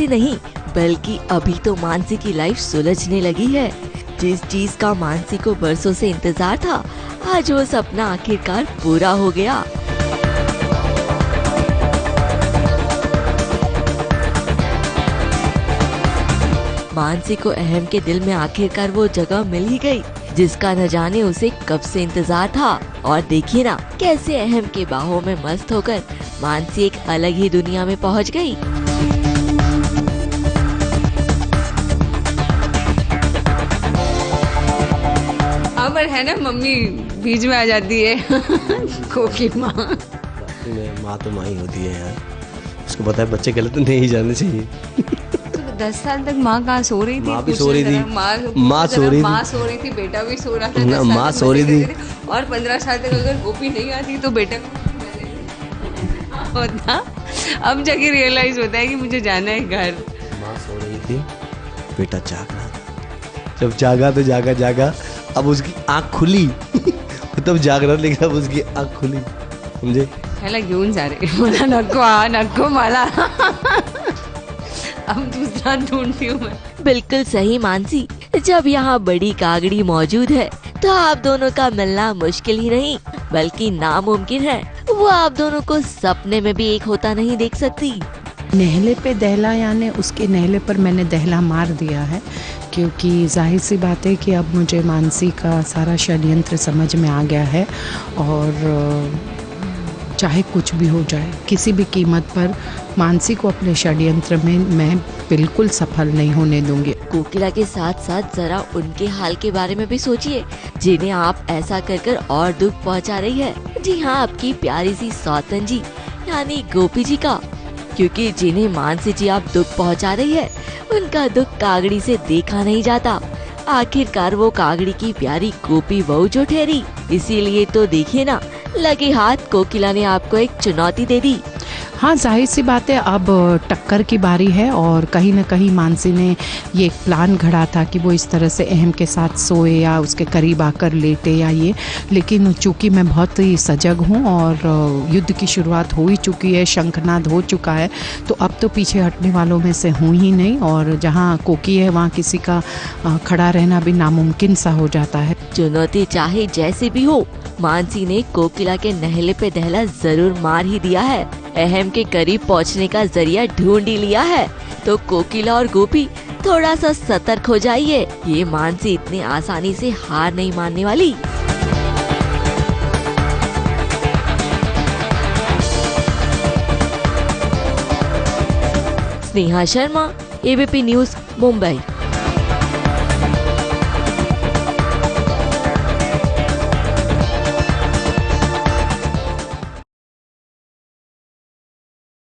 नहीं बल्कि अभी तो मानसी की लाइफ सुलझने लगी है। जिस चीज का मानसी को बरसों से इंतजार था, आज वो सपना आखिरकार पूरा हो गया। मानसी को अहम के दिल में आखिरकार वो जगह मिल ही गई जिसका न जाने उसे कब से इंतजार था। और देखिए ना कैसे अहम के बाहों में मस्त होकर मानसी एक अलग ही दुनिया में पहुंच गई। हाँ पर है ना, मम्मी बीच में आ जाती है कोकी माँ। माँ तो माँ ही होती है यार, उसको पता है बच्चे गलत नहीं जाने चाहिए। 10 साल तक माँ कहाँ सो रही थी? माँ भी सो रही थी, माँ सो रही थी, बेटा भी सो रहा था, माँ सो रही थी। और 15 साल तक अगर गोपी नहीं आती तो बेटा होता। अब जाके रियलाइज होता है कि मुझे जाना है घर। माँ सो रही थी, बेटा जाग रहा था। जब जागा तो जागा, अब उसकी आँख खुली तब जाग रहा था, लेकिन अब उसकी आँख खुली, समझे? ह्याला घेऊन जा रे, मला नको मला अब दूसरा ढूंढती हूँ मैं। बिल्कुल सही मानसी, जब यहाँ बड़ी कागड़ी मौजूद है तो आप दोनों का मिलना मुश्किल ही नहीं बल्कि नामुमकिन है। वो आप दोनों को सपने में भी एक होता नहीं देख सकती। नहले पे दहला, यानी उसके नहले पर मैंने दहला मार दिया है, क्योंकि जाहिर सी बात है कि अब मुझे मानसी का सारा षड्यंत्र समझ में आ गया है और चाहे कुछ भी हो जाए, किसी भी कीमत पर मानसी को अपने षड्यंत्र में मैं बिल्कुल सफल नहीं होने दूंगी। कोकिला के साथ साथ जरा उनके हाल के बारे में भी सोचिए जिन्हें आप ऐसा कर और दुख पहुंचा रही है। जी हाँ, आपकी प्यारी सी सौतन जी यानी गोपी जी का, क्योंकि जिन्हें मानसी जी आप दुख पहुंचा रही है उनका दुख कागड़ी से देखा नहीं जाता। आखिरकार वो कागड़ी की प्यारी गोपी बहू जो ठहरी। इसीलिए तो देखिए ना, लगे हाथ कोकिला ने आपको एक चुनौती दे दी। हाँ, जाहिर सी बात है अब टक्कर की बारी है और कहीं न कहीं मानसी ने ये एक प्लान घड़ा था कि वो इस तरह से अहम के साथ सोए या उसके करीब आकर लेटे या ये, लेकिन चूंकि मैं बहुत ही सजग हूँ और युद्ध की शुरुआत हो ही चुकी है, शंखनाद हो चुका है, तो अब तो पीछे हटने वालों में से हूँ ही नहीं और जहाँ कोकी है वहाँ किसी का खड़ा रहना भी नामुमकिन सा हो जाता है। चुनौती चाहे जैसे भी हो, मानसी ने कोकिला के नहले पे दहला जरूर मार ही दिया है। अहम के करीब पहुंचने का जरिया ढूंढ ही लिया है। तो कोकिला और गोपी थोड़ा सा सतर्क हो जाइए, ये मानसी इतनी आसानी से हार नहीं मानने वाली। Sneha Sharma, ABP news, Mumbai.